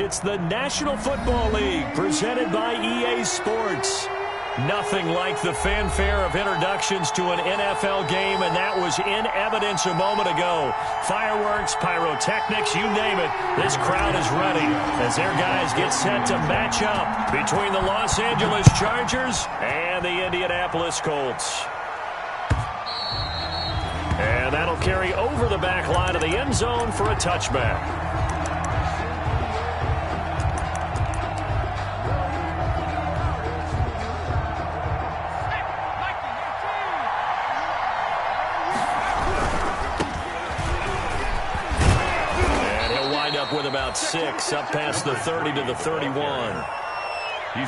It's the National Football League presented by EA Sports. Nothing like the fanfare of introductions to an NFL game, and that was in evidence a moment ago. Fireworks, pyrotechnics, you name it. This crowd is ready as their guys get set to match up between the Los Angeles Chargers and the Indianapolis Colts. And that'll carry over the back line of the end zone for a touchback. And he'll wind up with about 6, up past the 30 to the 31.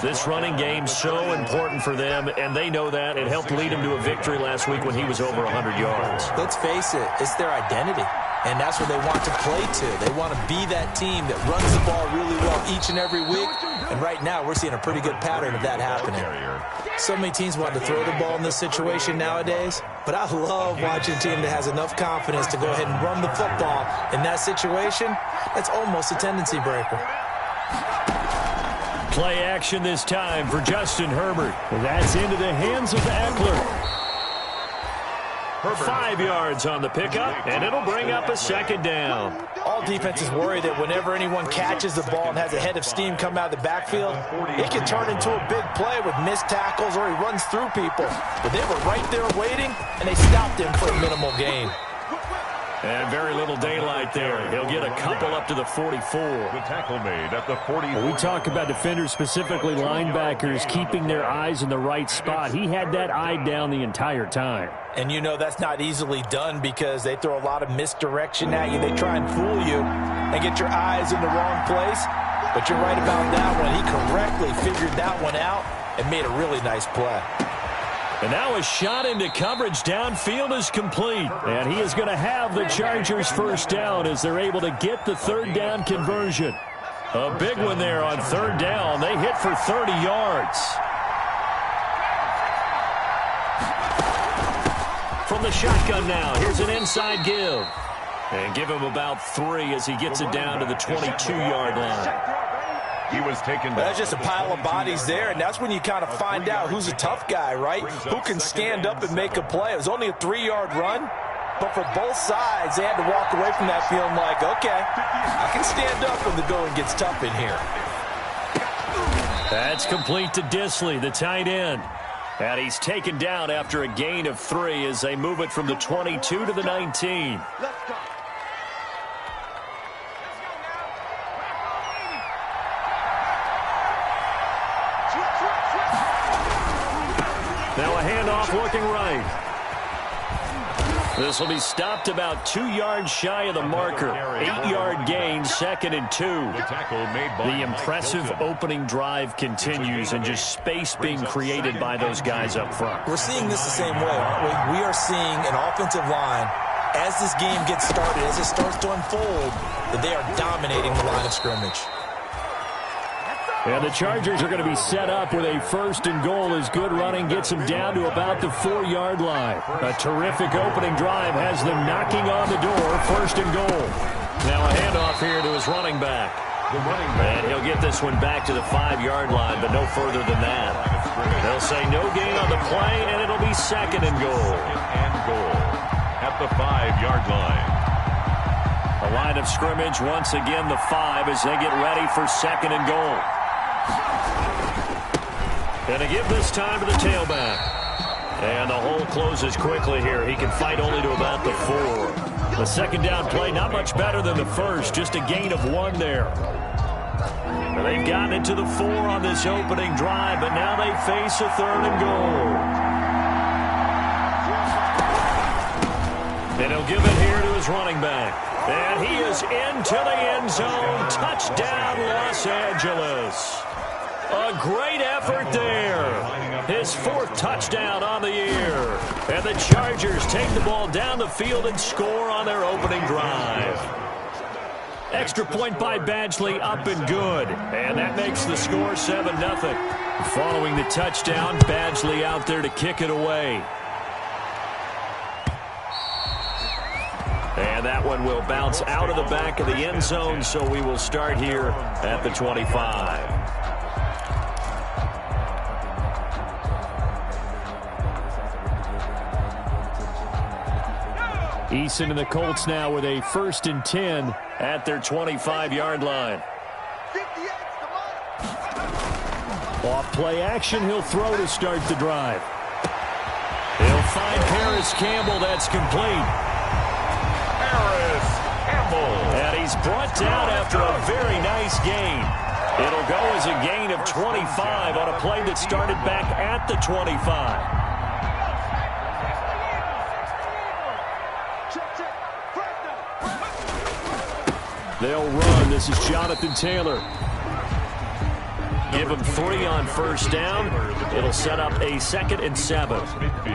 This running game's so important for them, and they know that. It helped lead him to a victory last week when he was over 100 yards. Let's face it, it's their identity, and that's what they want to play to. They want to be that team that runs the ball really well each and every week, and right now we're seeing a pretty good pattern of that happening. So many teams want to throw the ball in this situation nowadays, but I love watching a team that has enough confidence to go ahead and run the football in that situation. That's almost a tendency breaker. Play action this time for Justin Herbert. That's into the hands of Eckler. 5 yards on the pickup, and it'll bring up a second down. All defenses worry that whenever anyone catches the ball and has a head of steam come out of the backfield, it can turn into a big play with missed tackles or he runs through people. But they were right there waiting, and they stopped him for a minimal gain. And very little daylight there. He'll get a couple up to the 44. The tackle made at the 44. We talk about defenders, specifically linebackers, keeping their eyes in the right spot. He had that eye down the entire time. And you know that's not easily done because they throw a lot of misdirection at you. They try and fool you and get your eyes in the wrong place. But you're right about that one. He correctly figured that one out and made a really nice play. And now a shot into coverage downfield is complete. And he is going to have the Chargers first down as they're able to get the third down conversion. A big one there on third down. They hit for 30 yards. From the shotgun now, here's an inside give. And give him about 3 as he gets it down to the 22-yard line. He was taken down. That's just a pile of bodies there, and that's when you kind of find out who's a tough guy, right? Who can stand up and make a play. It was only a 3-yard run, but for both sides, they had to walk away from that feeling like, okay, I can stand up when the going gets tough in here. That's complete to Disley, the tight end. And he's taken down after a gain of 3 as they move it from the 22 to the 19. Now a handoff looking right. This will be stopped about 2 yards shy of the marker. 8-yard gain, 2nd and 2. The impressive opening drive continues and just space being created by those guys up front. We're seeing this the same way, aren't we? We are seeing an offensive line, as this game gets started, as it starts to unfold, that they are dominating the line of scrimmage. And the Chargers are going to be set up with a 1st and goal as good running gets them down to about the 4-yard line. A terrific opening drive has them knocking on the door, 1st and goal. Now a handoff here to his running back. And he'll get this one back to the 5-yard line, but no further than that. They'll say no gain on the play, and it'll be 2nd and goal. At the 5-yard line. A line of scrimmage, once again the 5 as they get ready for 2nd and goal. And to give this time to the tailback. And the hole closes quickly here. He can fight only to about the 4. The 2nd down play, not much better than the first. Just a gain of 1 there. And they've gotten it to the 4 on this opening drive, but now they face a 3rd and goal. And he'll give it here to his running back. And he is into the end zone. Touchdown, Los Angeles. A great effort there. His 4th touchdown on the year. And the Chargers take the ball down the field and score on their opening drive. Extra point by Badgley, up and good. And that makes the score 7-0. Following the touchdown, Badgley out there to kick it away. And And that one will bounce out of the back of the end zone, so we will start here at the 25. Eason and the Colts now with a 1st and 10 at their 25-yard line. Off play action, he'll throw to start the drive. He'll find Paris Campbell. That's complete. Paris Campbell. And he's brought down after a very nice gain. It'll go as a gain of 25 on a play that started back at the 25. They'll run. This is Jonathan Taylor. Give him 3 on 1st down. It'll set up a 2nd and 7.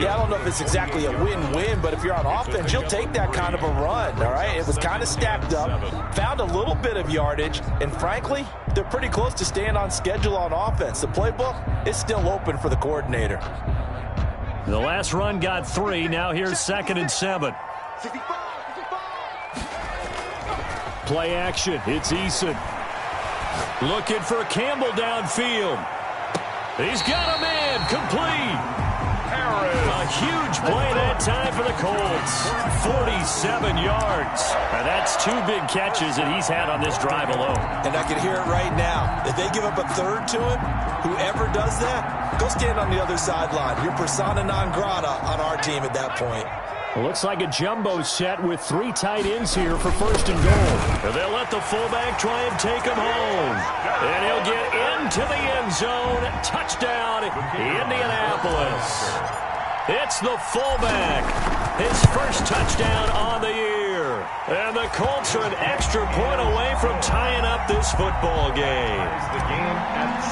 Yeah, I don't know if it's exactly a win-win, but if you're on offense, you'll take that kind of a run, all right? It was kind of stacked up, found a little bit of yardage, and frankly, they're pretty close to staying on schedule on offense. The playbook is still open for the coordinator. The last run got 3. Now here's 2nd and 7. Play action. It's Eason. Looking for Campbell downfield. He's got a man. Complete. A huge play that time for the Colts. 47 yards. And that's 2 big catches that he's had on this drive alone. And I can hear it right now. If they give up a 3rd to him, whoever does that, go stand on the other sideline. You're persona non grata on our team at that point. Looks like a jumbo set with 3 tight ends here for 1st and goal. They'll let the fullback try and take him home. And he'll get into the end zone. Touchdown, Indianapolis. It's the fullback. His 1st touchdown on the year. And the Colts are an extra point away from tying up this football game.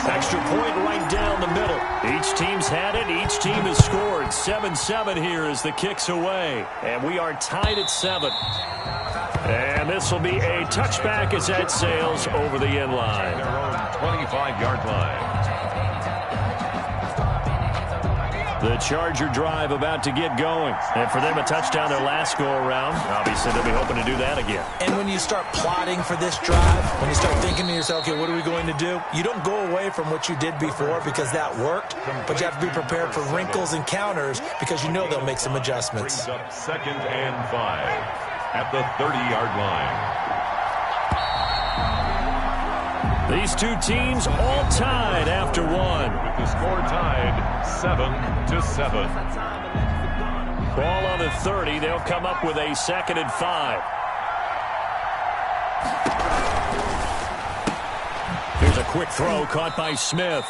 Extra point right down the middle. Each team's had it. Each team has scored. 7-7 here as the kick's away. And we are tied at 7. And this will be a touchback as that sails over the end line. 25-yard line. The Charger drive about to get going. And for them, a touchdown their last go-around. Obviously, they'll be hoping to do that again. And when you start plotting for this drive, when you start thinking to yourself, okay, what are we going to do? You don't go away from what you did before because that worked, but you have to be prepared for wrinkles and counters because you know they'll make some adjustments. Brings up 2nd and 5 at the 30-yard line. These 2 teams all tied after 1. With the score tied 7-7. Ball on the 30. They'll come up with a 2nd and 5. Here's a quick throw caught by Smith.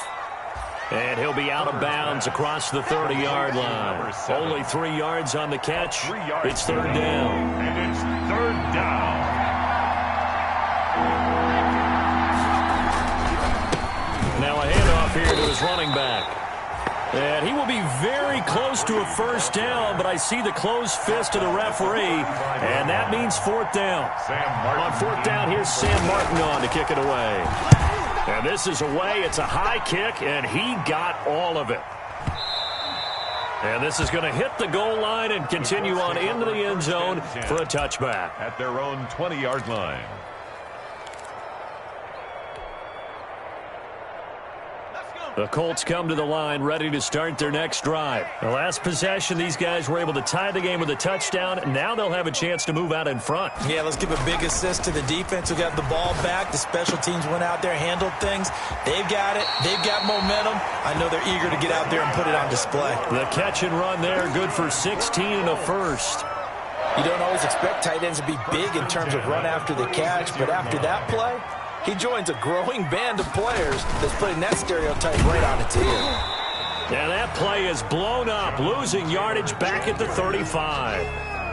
And he'll be out of bounds across the 30-yard line. Only 3 yards on the catch. It's 3rd down. And it's 3rd down. Now a handoff here to his running back. And he will be very close to a 1st down, but I see the closed fist of the referee, and that means 4th down. On 4th down, here's Sam Martin on to kick it away. And this is away. It's a high kick, and he got all of it. And this is going to hit the goal line and continue on into the end zone for a touchback. At their own 20-yard line. The Colts come to the line ready to start their next drive. The last possession, these guys were able to tie the game with a touchdown. Now they'll have a chance to move out in front. Yeah, let's give a big assist to the defense who got the ball back. The special teams went out there, handled things. They've got it. They've got momentum. I know they're eager to get out there and put it on display. The catch and run there, good for 16 and a 1st. You don't always expect tight ends to be big in terms of run after the catch, but after that play, he joins a growing band of players that's putting that stereotype right on its ear. And that play is blown up, losing yardage back at the 35.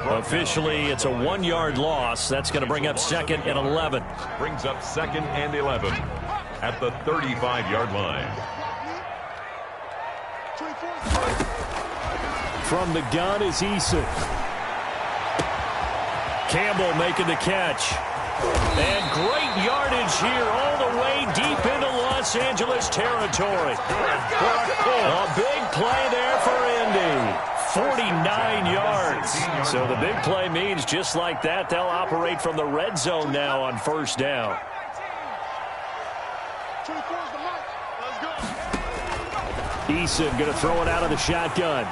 Officially, it's a 1-yard loss. That's going to bring up 2nd and 11. Brings up 2nd and 11 at the 35-yard line. From the gun is Eason. Campbell making the catch. And great yardage here all the way deep into Los Angeles territory. A big play there for Indy. 49 yards. yards. So the big play means just like that, they'll operate from the red zone now on first down. Eason going to throw it out of the shotgun.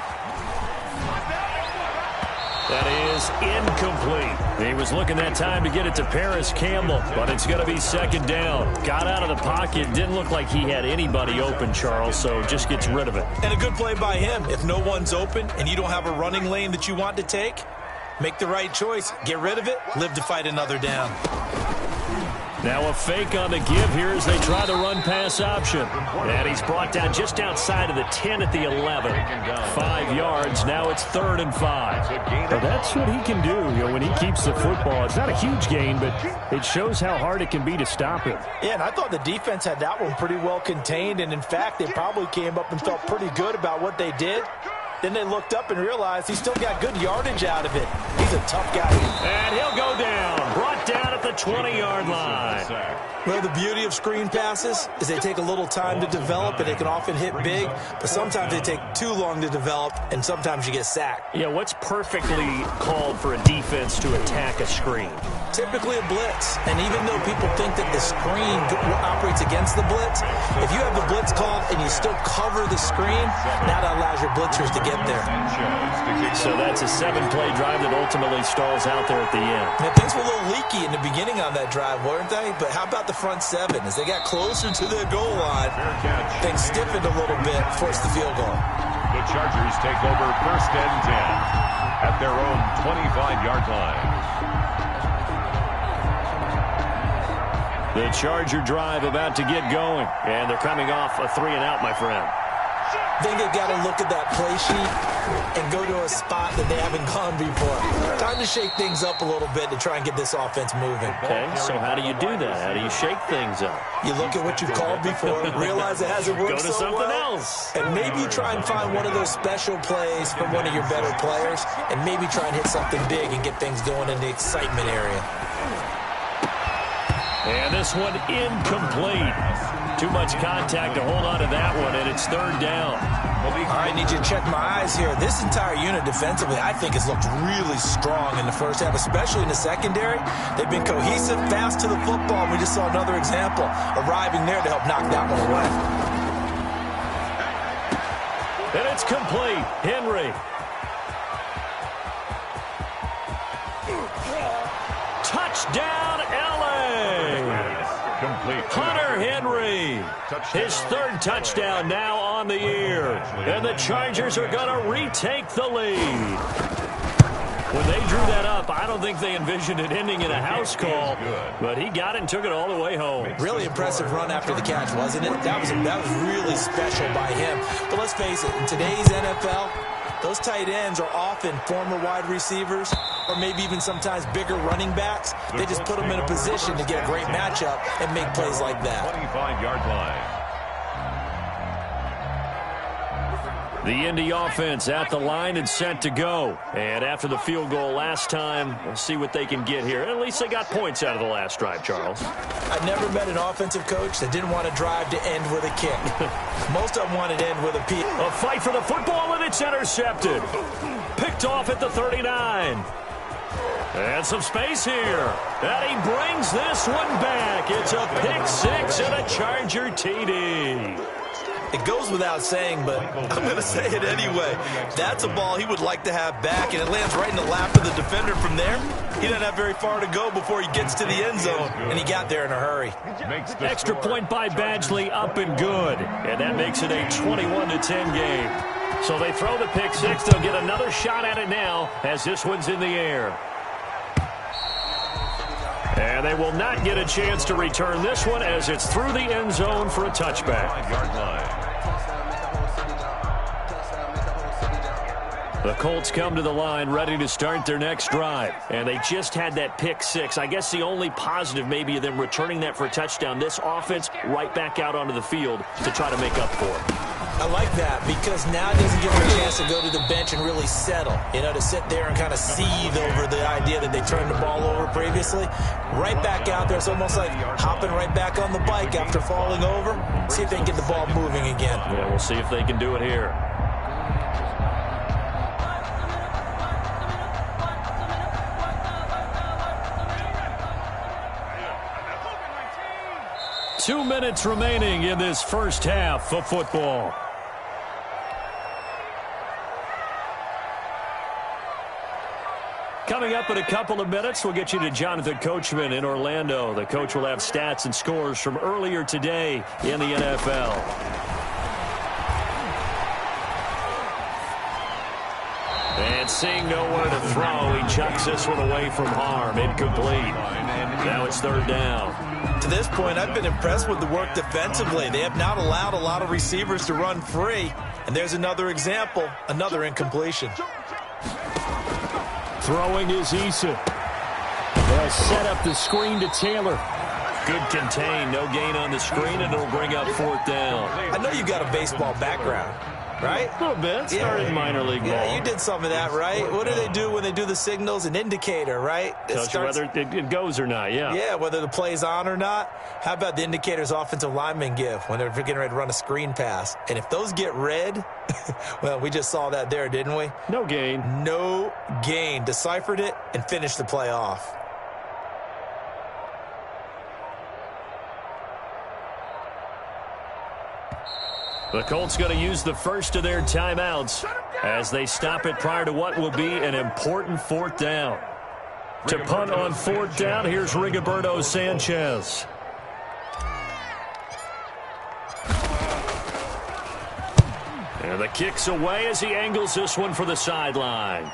That is incomplete. He was looking that time to get it to Paris Campbell, but it's going to be second down. Got out of the pocket. Didn't look like he had anybody open, Charles, so just gets rid of it. And a good play by him. If no one's open and you don't have a running lane that you want to take, make the right choice. Get rid of it. Live to fight another down. Now a fake on the give here as they try the run-pass option. And he's brought down just outside of the 10 at the 11. 5 yards. Now it's 3rd and 5. Well, that's what he can do, when he keeps the football. It's not a huge gain, but it shows how hard it can be to stop him. Yeah, and I thought the defense had that one pretty well contained. And, in fact, they probably came up and felt pretty good about what they did. Then they looked up and realized he still got good yardage out of it. He's a tough guy. And he'll go down. Brought down at the 20-yard line. Well, the beauty of screen passes is they take a little time to develop, and they can often hit big, but sometimes they take too long to develop, and sometimes you get sacked. Yeah, what's perfectly called for a defense to attack a screen? Typically a blitz, and even though people think that the screen operates against the blitz, if you have the blitz called and you still cover the screen, now that allows your blitzers to get there. So that's a 7-play drive that ultimately stalls out there at the end. Now, things were a little leaky in the beginning on that drive, weren't they? But how about the front 7? As they got closer to their goal line, things stiffened a little bit, forced the field goal. The Chargers take over 1st and 10 at their own 25-yard line. The Charger drive about to get going, and they're coming off a 3-and-out, my friend. I think they've got to look at that play sheet and go to a spot that they haven't gone before. Time to shake things up a little bit to try and get this offense moving. Okay, so how do you do that? How do you shake things up? You look at what you've called before, realize it hasn't worked Go to so something well, else. and maybe you try and find one of those special plays from one of your better players, and maybe try and hit something big and get things going in the excitement area. And this one incomplete. Too much contact to hold on to that one, and it's 3rd down. All right, I need you to check my eyes here. This entire unit defensively, I think, has looked really strong in the first half, especially in the secondary. They've been cohesive, fast to the football, and we just saw another example arriving there to help knock that one away. And it's complete. Henry. Touchdown, L.A. Complete. Hunter Henry, his 3rd touchdown now on the year. And the Chargers are going to retake the lead. When they drew that up, I don't think they envisioned it ending in a house call, but he got it and took it all the way home. Really impressive run after the catch, wasn't it? That was really special by him. But let's face it, in today's NFL, those tight ends are often former wide receivers or maybe even sometimes bigger running backs. They just put them in a position to get a great matchup and make plays like that. 25-yard line. The Indy offense at the line and set to go. And after the field goal last time, we'll see what they can get here. At least they got points out of the last drive, Charles. I've never met an offensive coach that didn't want to drive to end with a kick. Most of them wanted to end with a P. A fight for the football, and it's intercepted. Picked off at the 39. And some space here. And he brings this one back. It's a pick 6 and a Charger TD. It goes without saying, but I'm going to say it anyway. That's a ball he would like to have back, and it lands right in the lap of the defender from there. He doesn't have very far to go before he gets to the end zone, and he got there in a hurry. Extra point by Badgley, up and good. And that makes it a 21-10 game. So they throw the pick 6. They'll get another shot at it now as this one's in the air. And they will not get a chance to return this one as it's through the end zone for a touchback. The Colts come to the line ready to start their next drive. And they just had that pick 6. I guess the only positive maybe of them returning that for a touchdown. This offense right back out onto the field to try to make up for it. I like that because now it doesn't give them a chance to go to the bench and really settle. To sit there and kind of seethe over the idea that they turned the ball over previously. Right back out there. It's almost like hopping right back on the bike after falling over. See if they can get the ball moving again. Yeah, we'll see if they can do it here. 2 minutes remaining in this first half of football. Coming up in a couple of minutes, we'll get you to Jonathan Coachman in Orlando. The coach will have stats and scores from earlier today in the NFL. And seeing nowhere to throw, he chucks this one away from harm. Incomplete. Now it's third down. To this point, I've been impressed with the work defensively. They have not allowed a lot of receivers to run free. And there's another example, another incompletion. Throwing is Eason. They'll set up the screen to Taylor. Good contain, no gain on the screen, and it'll bring up fourth down. I know you got a baseball background, right? A little bit. Started minor league ball. Yeah, you did some of that, right? What do they do when they do the signals? An indicator, right? Tells you whether it goes or not, yeah. Yeah, whether the play's on or not. How about the indicators offensive linemen give when they're getting ready to run a screen pass? And if those get red, well, we just saw that there, didn't we? No gain. No gain. Deciphered it and finished the play off. The Colts going to use the first of their timeouts as they stop it prior to what will be an important fourth down. To punt on fourth down, here's Rigoberto Sanchez. And the kick's away as he angles this one for the sideline.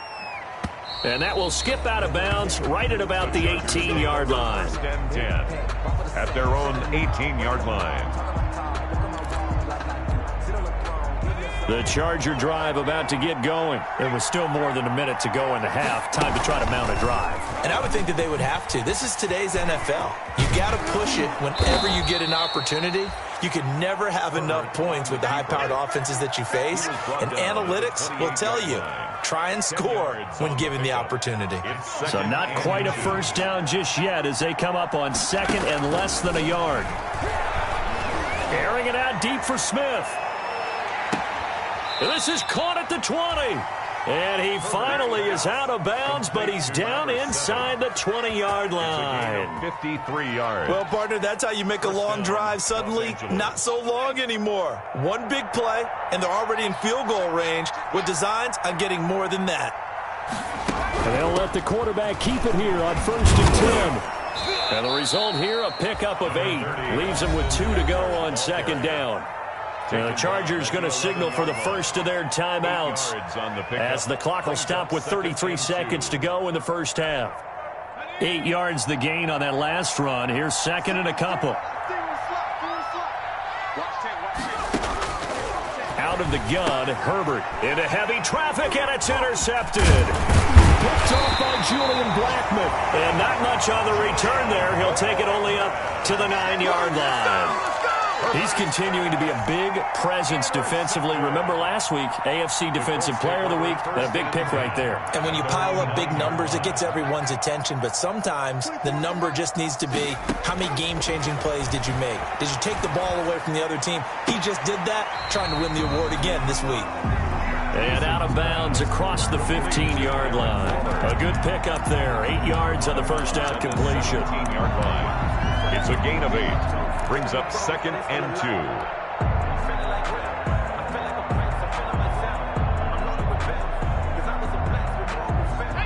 And that will skip out of bounds right at about the 18-yard line. 10 at their own 18-yard line. The Charger drive about to get going. There was still more than a minute to go in the half. Time to try to mount a drive. And I would think that they would have to. This is today's NFL. You got to push it whenever you get an opportunity. You can never have enough points with the high-powered offenses that you face. And analytics will tell you, try and score when given the opportunity. So not quite a first down just yet as they come up on second and less than a yard. Airing it out deep for Smith. This is caught at the 20. And he finally is out of bounds, but he's down inside the 20-yard line. 53 yards. Well, partner, that's how you make a long drive suddenly not so long anymore. One big play, and they're already in field goal range with designs on getting more than that. And they'll let the quarterback keep it here on 1st and 10. And the result here, a pickup of 8. Leaves them with 2 to go on second down. And the Chargers going to signal for the first of their timeouts as the clock will stop with 33 seconds to go in the first half. 8 yards the gain on that last run. Here's second and a couple. Out of the gun, Herbert into heavy traffic, and it's intercepted. Picked off by Julian Blackmon. And not much on the return there. He'll take it only up to the 9-yard line. He's continuing to be a big presence defensively. Remember last week, AFC Defensive Player of the Week, and a big pick right there. And when you pile up big numbers, it gets everyone's attention. But sometimes the number just needs to be, how many game-changing plays did you make? Did you take the ball away from the other team? He just did that, trying to win the award again this week. And out of bounds across the 15-yard line. A good pickup there. 8 yards on the first down completion. 15-yard line. It's a gain of 8. Brings up second and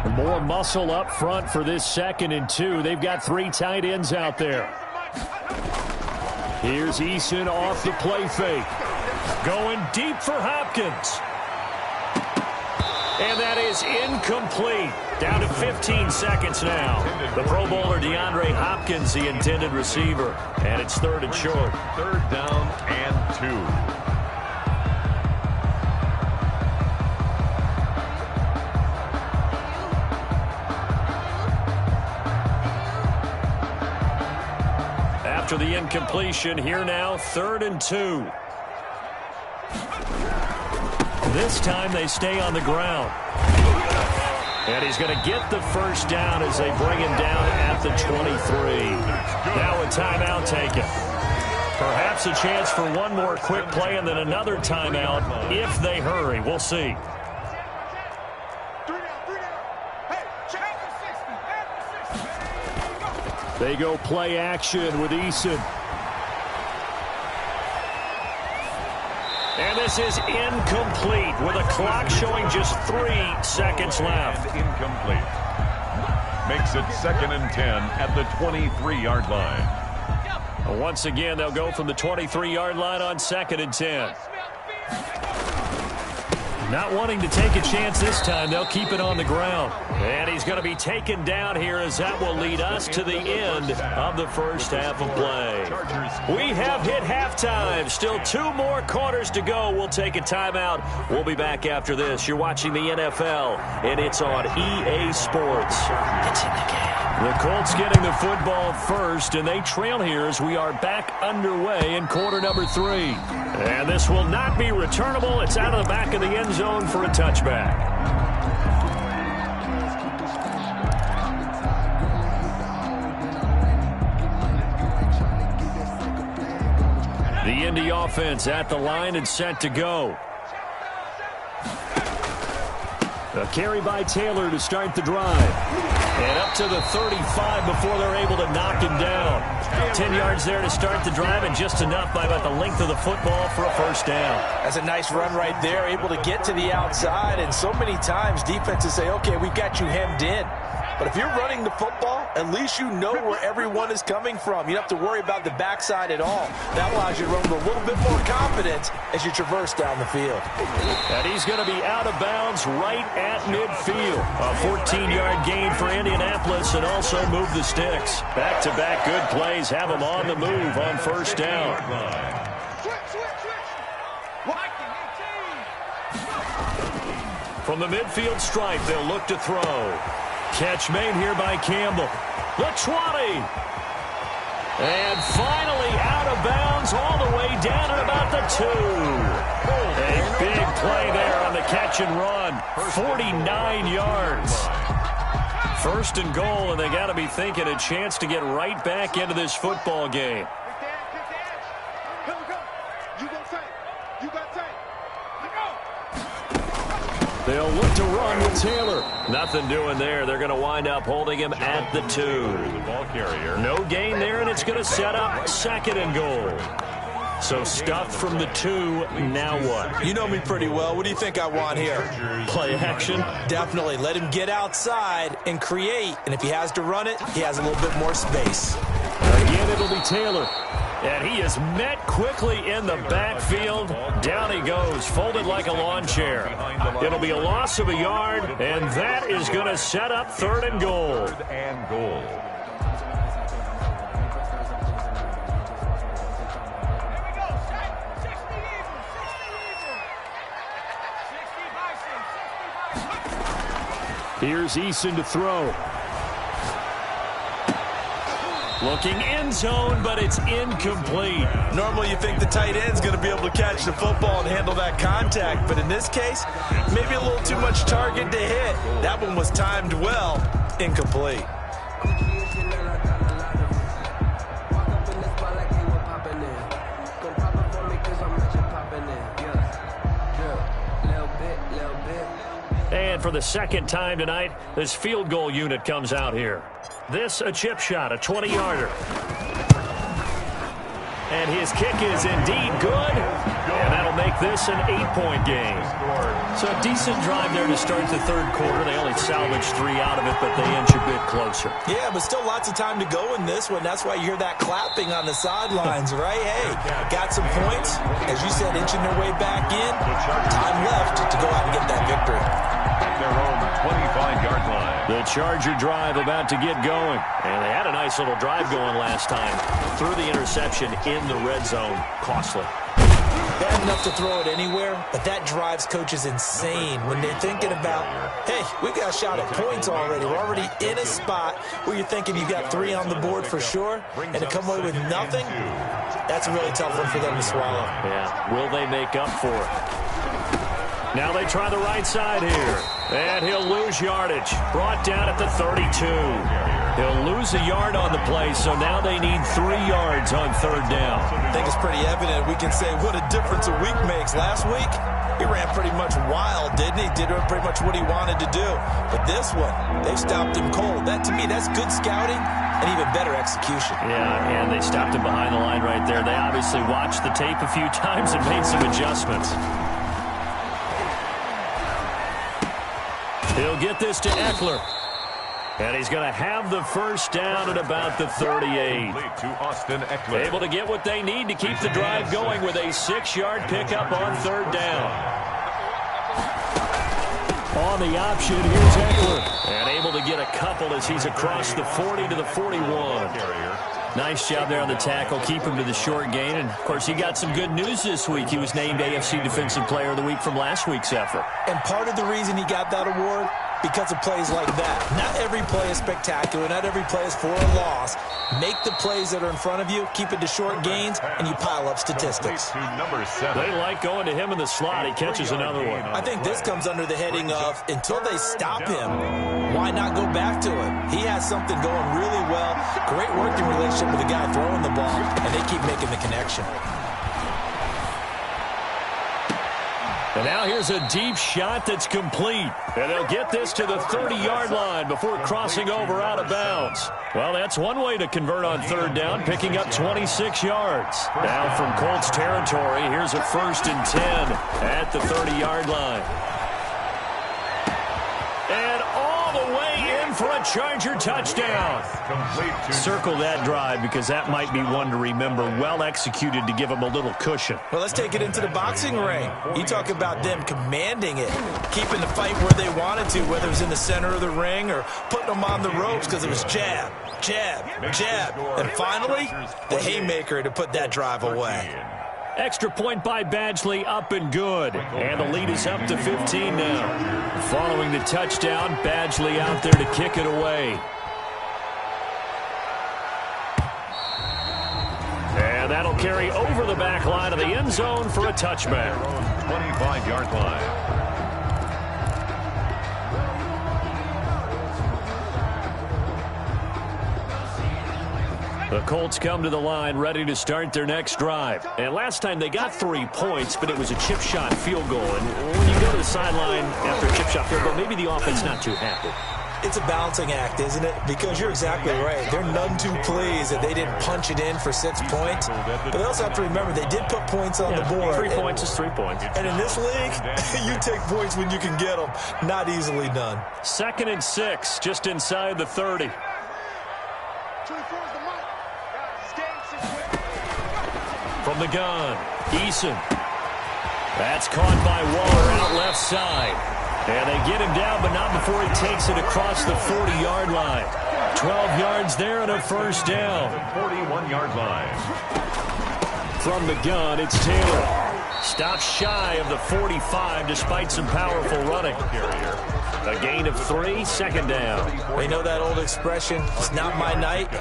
2. More muscle up front for this 2nd and 2. They've got 3 tight ends out there. Here's Eason off the play fake. Going deep for Hopkins. And that is incomplete. Down to 15 seconds now. The Pro Bowler DeAndre Hopkins, the intended receiver. And it's 3rd and short. 3rd down and 2. After the incompletion, here now, 3rd and 2. This time they stay on the ground. And he's going to get the first down as they bring him down at the 23. Now a timeout taken. Perhaps a chance for one more quick play and then another timeout if they hurry. We'll see. They go play action with Eason. this is incomplete with a clock showing just 3 seconds left. Incomplete. Makes it 2nd and 10 at the 23-yard line. Once again, they'll go from the 23-yard line on 2nd and 10. Not wanting to take a chance this time, they'll keep it on the ground. And he's going to be taken down here as that will lead us to the end of the first half of play. We have hit halftime. Still 2 more quarters to go. We'll take a timeout. We'll be back after this. You're watching the NFL, and it's on EA Sports. It's in the game. The Colts getting the football first, and they trail here as we are back underway in quarter number 3. And this will not be returnable. It's out of the back of the end zone for a touchback. The Indy offense at the line and set to go. A carry by Taylor to start the drive. And up to the 35 before they're able to knock him down. 10 yards there to start the drive, and just enough by about the length of the football for a first down. That's a nice run right there, able to get to the outside. And so many times defenses say, okay, we've got you hemmed in. But if you're running the football, at least you know where everyone is coming from. You don't have to worry about the backside at all. That allows you to run with a little bit more confidence as you traverse down the field. And he's going to be out of bounds right at midfield. A 14-yard gain for Indianapolis, and also move the sticks. Back-to-back good plays have him on the move on first down. From the midfield stripe, they'll look to throw. Catch made here by Campbell. The 20. And finally out of bounds all the way down at about the 2. A big play there on the catch and run. 49 yards. First and goal, and they got to be thinking a chance to get right back into this football game. They'll look to run with Taylor. Nothing doing there. They're going to wind up holding him at the 2. No gain there, and it's going to set up 2nd and goal. So stuffed from the 2, now what? You know me pretty well. What do you think I want here? Play action? Definitely. Let him get outside and create. And if he has to run it, he has a little bit more space. Again, it'll be Taylor. And he is met quickly in the backfield. Down he goes, folded like a lawn chair. It'll be a loss of a yard, and that is going to set up 3rd and goal. Here's Eason to throw. Looking end zone, but it's incomplete. Normally you think the tight end's going to be able to catch the football and handle that contact, but in this case, maybe a little too much target to hit. That one was timed well. Incomplete. And for the 2nd time tonight, this field goal unit comes out here. This a chip shot, a 20-yarder. And his kick is indeed good. And that'll make this an 8-point game. So a decent drive there to start the 3rd quarter. They only salvaged 3 out of it, but they inch a bit closer. Yeah, but still lots of time to go in this one. That's why you hear that clapping on the sidelines, right? Hey, got some points. As you said, inching their way back in. Time left to go out and get that victory. Their own 25-yard line. The Charger drive about to get going. And they had a nice little drive going last time. Threw the interception in the red zone. Costly. Bad enough to throw it anywhere, but that drives coaches insane when they're thinking about, hey, we've got a shot at points already. We're already in a spot where you're thinking you've got 3 on the board for sure, and to come away with nothing, that's a really tough one for them to swallow. Yeah, will they make up for it? Now they try the right side here. And he'll lose yardage. Brought down at the 32. He'll lose a yard on the play, so now they need 3 yards on 3rd down. I think it's pretty evident. We can say what a difference a week makes. Last week, he ran pretty much wild, didn't he? Did pretty much what he wanted to do. But this one, they stopped him cold. That, to me, that's good scouting and even better execution. Yeah, and they stopped him behind the line right there. They obviously watched the tape a few times and made some adjustments. He'll get this to Eckler. And he's going to have the first down at about the 38. Able to get what they need to keep the drive going with a 6-yard pickup on 3rd down. On the option, here's Eckler. And able to get a couple as he's across the 40 to the 41. Nice job there on the tackle. Keep him to the short gain. And, of course, he got some good news this week. He was named AFC Defensive Player of the Week from last week's effort. And part of the reason he got that award, because of plays like that. Not every play is spectacular. Not every play is for a loss. Make the plays that are in front of you, keep it to short gains, and you pile up statistics. They like going to him in the slot. He catches another one. I think this comes under the heading of, until they stop him, why not go back to him? He has something going really well. Great working relationship with the guy throwing the ball, and they keep making the connection. And now here's a deep shot that's complete. And they'll get this to the 30-yard line before crossing over out of bounds. Well, that's one way to convert on 3rd down, picking up 26 yards. Now from Colts territory, here's a 1st and 10 at the 30-yard line. And all the way in for a Charger touchdown. Circle that drive because that might be one to remember. Well executed to give them a little cushion. Well, let's take it into the boxing ring. You talk about them commanding it, keeping the fight where they wanted to, whether it was in the center of the ring or putting them on the ropes because it was jab, jab, jab. And finally, the haymaker to put that drive away. Extra point by Badgley, up and good. And the lead is up to 15 now. Following the touchdown, Badgley out there to kick it away. And that'll carry over the back line of the end zone for a touchback. 25-yard line. The Colts come to the line ready to start their next drive. And last time they got 3 points, but it was a chip shot field goal. And when you go to the sideline after a chip shot field goal, maybe the offense not too happy. It's a balancing act, isn't it? Because you're exactly right. They're none too pleased that they didn't punch it in for 6 points. But they also have to remember they did put points on the board. 3 points is 3 points. And in this league, you take points when you can get them. Not easily done. 2nd and 6, just inside the 30. From the gun, Eason. That's caught by Waller out left side. And they get him down, but not before he takes it across the 40-yard line. 12 yards there and a 1st down. 41-yard line. From the gun, it's Taylor. Stops shy of the 45 despite some powerful running. A gain of 3, 2nd down. You know that old expression, it's not my night?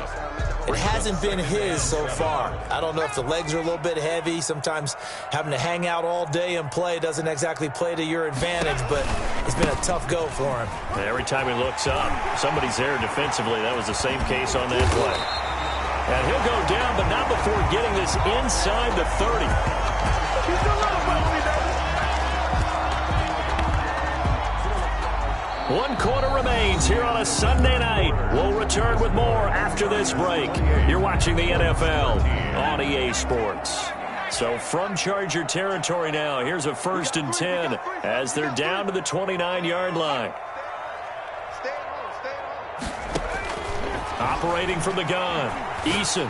It hasn't been his so far. I don't know if the legs are a little bit heavy. Sometimes having to hang out all day and play doesn't exactly play to your advantage, but it's been a tough go for him. Every time he looks up, somebody's there defensively. That was the same case on that play. And he'll go down, but not before getting this inside the 30. One quarter remains here on a Sunday night. We'll return with more after this break. You're watching the NFL on EA Sports. So from Charger territory now, here's a 1st and 10 as they're down to the 29-yard line. Operating from the gun, Eason.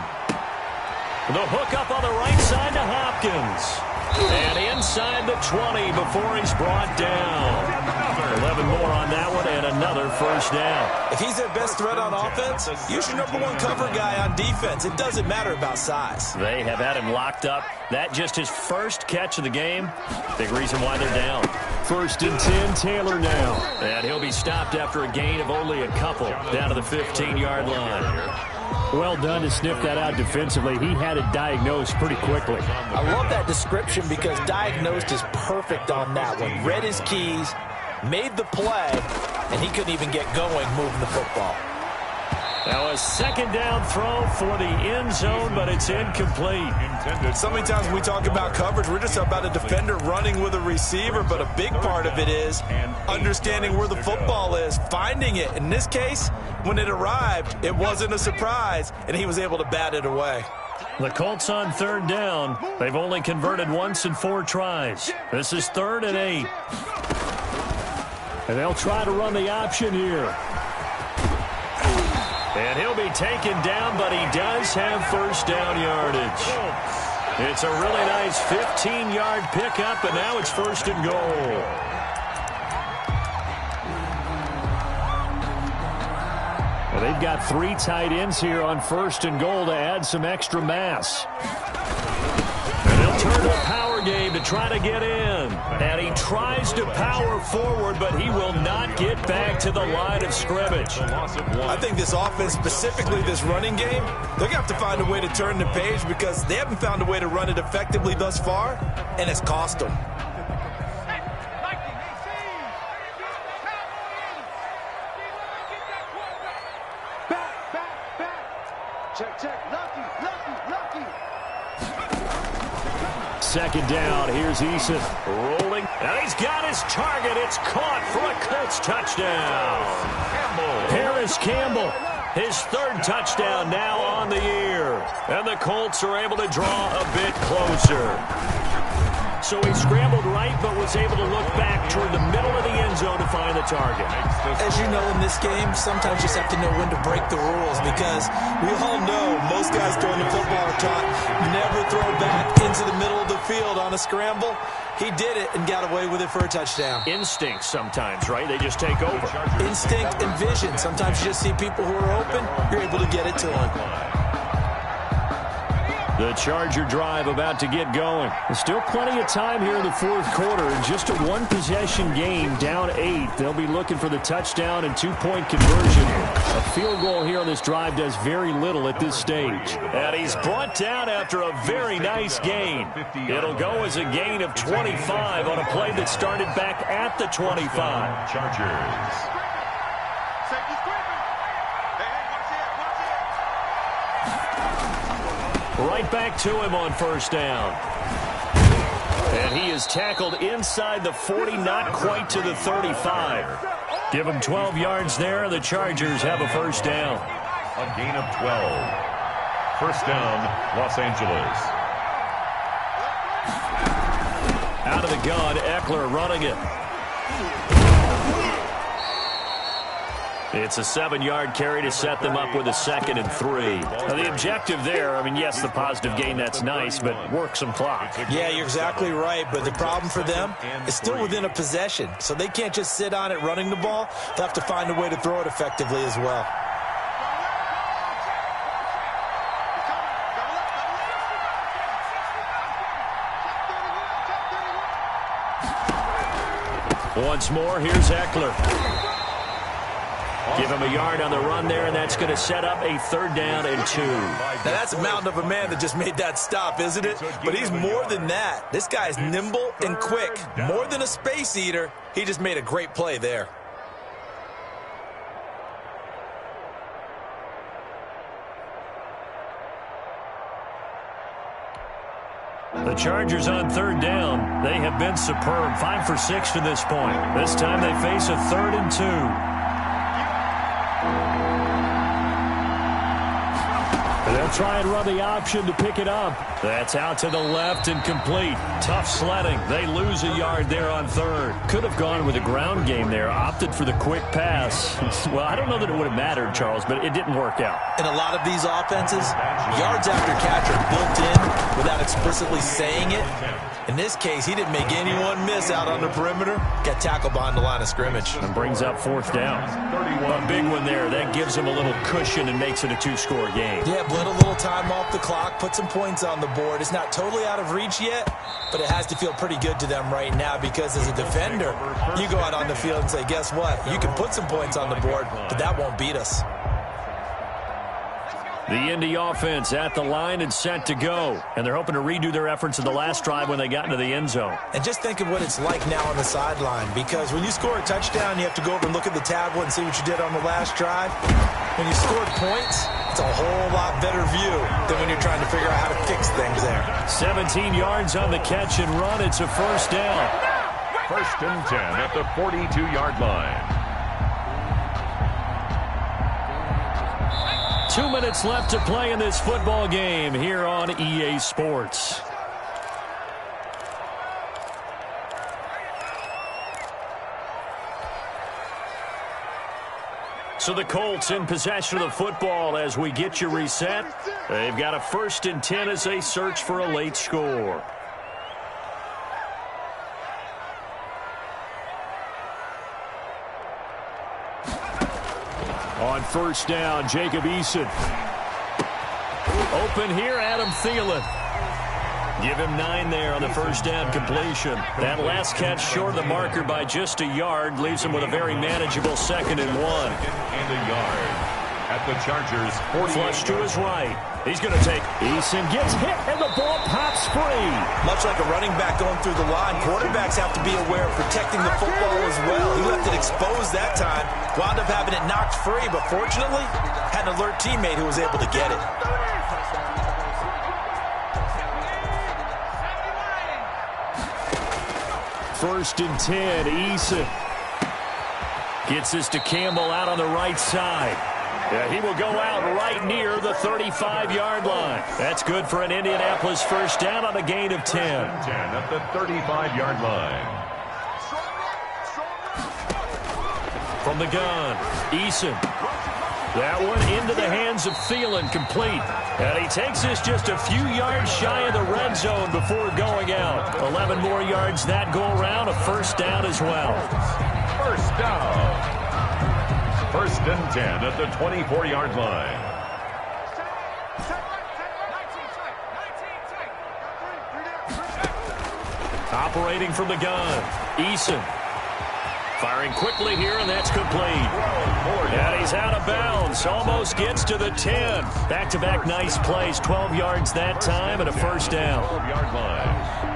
The hook up on the right side to Hopkins. And inside the 20 before he's brought down. 11 more on that one and another 1st down. If he's their best threat on offense, use your #1 cover guy on defense. It doesn't matter about size. They have had him locked up. That just his 1st catch of the game. Big reason why they're down. 1st and 10, Taylor now. And he'll be stopped after a gain of only a couple down to the 15-yard line. Well done to sniff that out defensively. He had it diagnosed pretty quickly. I love that description because diagnosed is perfect on that one. Read his keys, made the play, and he couldn't even get going moving the football. Now a second down throw for the end zone, but it's incomplete. So many times when we talk about coverage, we're just about a defender running with a receiver, but a big part of it is understanding where the football is, finding it. In this case, when it arrived, it wasn't a surprise, and he was able to bat it away. The Colts on third down. They've only converted once in 4 tries. This is 3rd and 8. And they'll try to run the option here. And he'll be taken down, but he does have first down yardage. It's a really nice 15-yard pickup, and now it's 1st and goal. Well, they've got 3 tight ends here on 1st and goal to add some extra mass. And they'll turn to a power game to try to get in. And he tries to power forward, but he will not get back to the line of scrimmage. I think this offense, specifically this running game, they're going to have to find a way to turn the page because they haven't found a way to run it effectively thus far, and it's cost them. Second down. Here's Eason rolling. And he's got his target. It's caught for a Colts touchdown. Harris Campbell, his 3rd touchdown now on the year. And the Colts are able to draw a bit closer. So he scrambled right, but was able to look back toward the middle of the end zone to find the target. As you know, in this game, sometimes you just have to know when to break the rules because we all know most guys throwing the football are taught never throw back into the middle of the field on a scramble. He did it and got away with it for a touchdown. Instinct sometimes, right? They just take over. Instinct and vision. Sometimes you just see people who are open, you're able to get it to them. The Charger drive about to get going. There's still plenty of time here in the 4th quarter. Just a 1-possession game, down 8. They'll be looking for the touchdown and 2-point conversion. A field goal here on this drive does very little at this stage. And he's brought down after a very nice gain. It'll go as a gain of 25 on a play that started back at the 25. Chargers. Right back to him on 1st down. And he is tackled inside the 40, not quite to the 35. Give him 12 yards there. The Chargers have a 1st down. A gain of 12. 1st down, Los Angeles. Out of the gun, Eckler running it. It's a 7-yard carry to set them up with a 2nd and 3. Now, the objective there, I mean, yes, the positive gain, that's nice, but work some clock. Yeah, you're exactly right, but the problem for them is still within a possession, so they can't just sit on it running the ball. They'll have to find a way to throw it effectively as well. Once more, here's Eckler. Give him a yard on the run there, and that's going to set up a 3rd down and 2. Now, that's a mountain of a man that just made that stop, isn't it? But he's more than that. This guy's nimble and quick. More than a space eater, he just made a great play there. The Chargers on 3rd down. They have been superb. 5 for 6 to this point. This time they face a 3rd and 2. They'll try and run the option to pick it up. That's out to the left and complete. Tough sledding. They lose a yard there on 3rd. Could have gone with a ground game there. Opted for the quick pass. Well, I don't know that it would have mattered, Charles, but it didn't work out. In a lot of these offenses, yards after catch are built in without explicitly saying it. In this case, he didn't make anyone miss out on the perimeter. Got tackled behind the line of scrimmage. And brings up 4th down. A big one there. That gives him a little cushion and makes it a 2-score game. Yeah, bled a little time off the clock, put some points on the board. It's not totally out of reach yet, but it has to feel pretty good to them right now because as a defender, you go out on the field and say, guess what? You can put some points on the board, but that won't beat us. The Indy offense at the line and set to go. And they're hoping to redo their efforts in the last drive when they got into the end zone. And just think of what it's like now on the sideline, because when you score a touchdown, you have to go over and look at the tablet and see what you did on the last drive. When you scored points, it's a whole lot better view than when you're trying to figure out how to fix things there. 17 yards on the catch and run. It's a first down. First and 10 at the 42-yard line. 2 minutes left to play in this football game here on EA Sports. So the Colts in possession of the football as we get you reset. They've got a first and 10 as they search for a late score. On first down, Jacob Eason. Open here, Adam Thielen. Give him 9 there on the first down completion. That last catch short of the marker by just a yard leaves him with a very manageable 2nd and 1. And a yard at the Chargers' 40. Flush to his right. He's going to take. Eason gets hit, and the ball pops free. Much like a running back going through the line, quarterbacks have to be aware of protecting the football as well. He left it exposed that time, wound up having it knocked free, but fortunately, had an alert teammate who was able to get it. First and 10, Eason gets this to Campbell out on the right side. Yeah, he will go out right near the 35-yard line. That's good for an Indianapolis first down on a gain of 10. 10 at the 35-yard line. From the gun, Eason. That one into the hands of Thielen, complete. And he takes this just a few yards shy of the red zone before going out. 11 more yards that go around, a first down as well. First down. First and 10 at the 24-yard line. Operating from the gun, Eason. Firing quickly here, and that's complete. And he's out of bounds. Almost gets to the 10. Back-to-back nice plays. 12 yards that time and a first down. 12-yard line.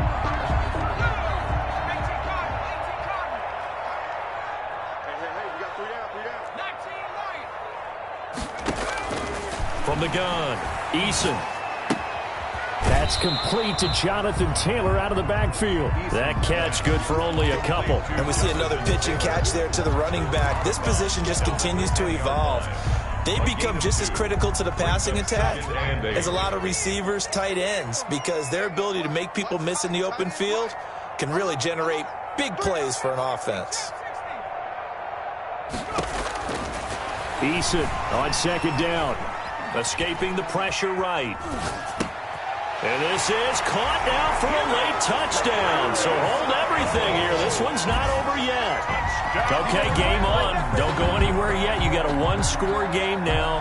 From the gun, Eason. That's complete to Jonathan Taylor out of the backfield. That catch good for only a couple. And we see another pitch and catch there to the running back. This position just continues to evolve. They become just as critical to the passing attack as a lot of receivers, tight ends, because their ability to make people miss in the open field can really generate big plays for an offense. Eason on second down. Escaping the pressure right. And this is caught now for a late touchdown. So hold everything here. This one's not over yet. Okay, game on. Don't go anywhere yet. You got a one-score game now.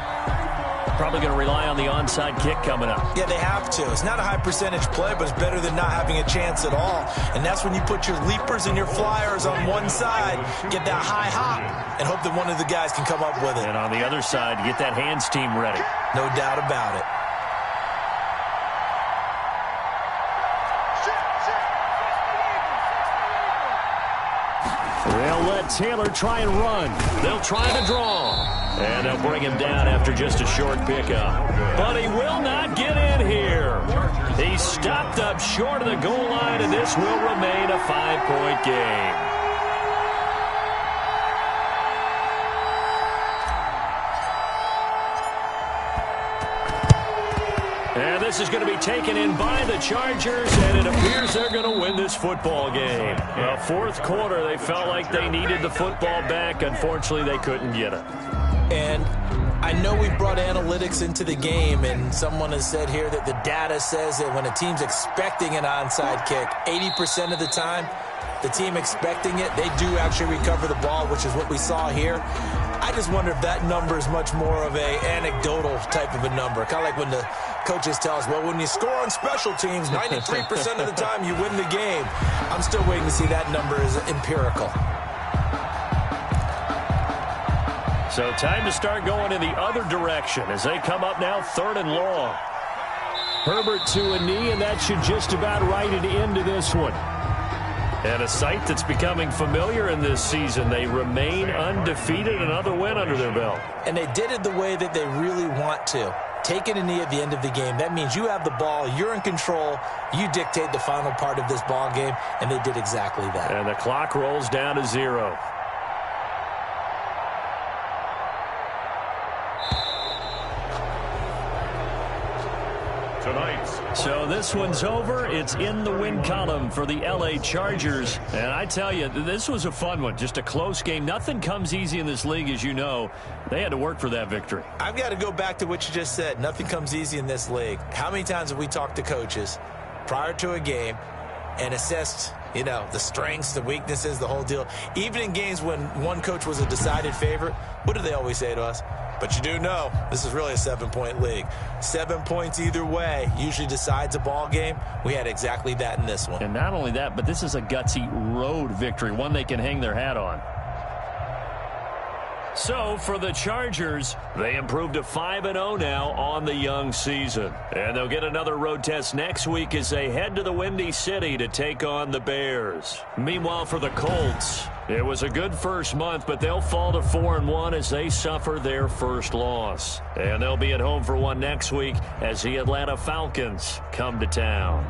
Probably going to rely on the onside kick coming up. Yeah, they have to. It's not a high percentage play, but it's better than not having a chance at all. And that's when you put your leapers and your flyers on one side, get that high hop, and hope that one of the guys can come up with it. And on the other side, get that hands team ready. No doubt about it. They'll let Taylor try and run. They'll try to draw. And they'll bring him down after just a short pickup. But he will not get in here. He's stopped up short of the goal line, and this will remain a 5-point game. And this is going to be taken in by the Chargers, and it appears they're going to win this football game. Well, fourth quarter, they felt like they needed the football back. Unfortunately, they couldn't get it. And I know we brought analytics into the game, and someone has said here that the data says that when a team's expecting an onside kick, 80% of the time, the team expecting it, they do actually recover the ball, which is what we saw here. I just wonder if that number is much more of a anecdotal type of a number. Kind of like when the coaches tell us, well, when you score on special teams, 93% of the time you win the game. I'm still waiting to see that number is empirical. So time to start going in the other direction as they come up now 3rd and long. Herbert to a knee, and that should just about write it into this one. And a sight that's becoming familiar in this season. They remain undefeated, another win under their belt. And they did it the way that they really want to. Taking a knee at the end of the game, that means you have the ball, you're in control, you dictate the final part of this ball game, and they did exactly that. And the clock rolls down to 0. So this one's over. It's in the win column for the L.A. Chargers. And I tell you, this was a fun one. Just a close game. Nothing comes easy in this league, as you know. They had to work for that victory. I've got to go back to what you just said. Nothing comes easy in this league. How many times have we talked to coaches prior to a game and assessed, the strengths, the weaknesses, the whole deal? Even in games when one coach was a decided favorite, what do they always say to us? But you do know this is really a 7-point league. 7 points either way usually decides a ball game. We had exactly that in this one. And not only that, but this is a gutsy road victory, one they can hang their hat on. So for the Chargers, they improved to 5-0 now on the young season. And they'll get another road test next week as they head to the Windy City to take on the Bears. Meanwhile, for the Colts, it was a good first month, but they'll fall to 4-1 as they suffer their first loss. And they'll be at home for one next week as the Atlanta Falcons come to town.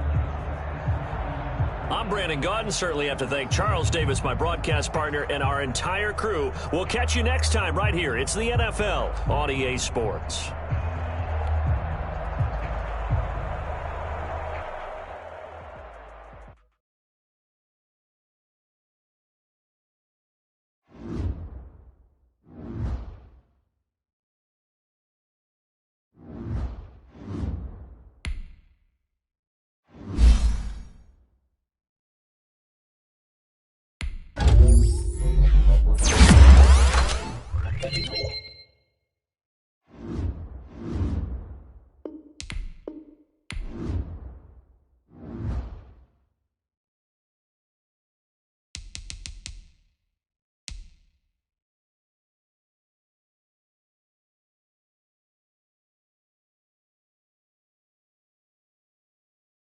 I'm Brandon Gaudin. Certainly have to thank Charles Davis, my broadcast partner, and our entire crew. We'll catch you next time right here. It's the NFL on EA Sports. Thank you.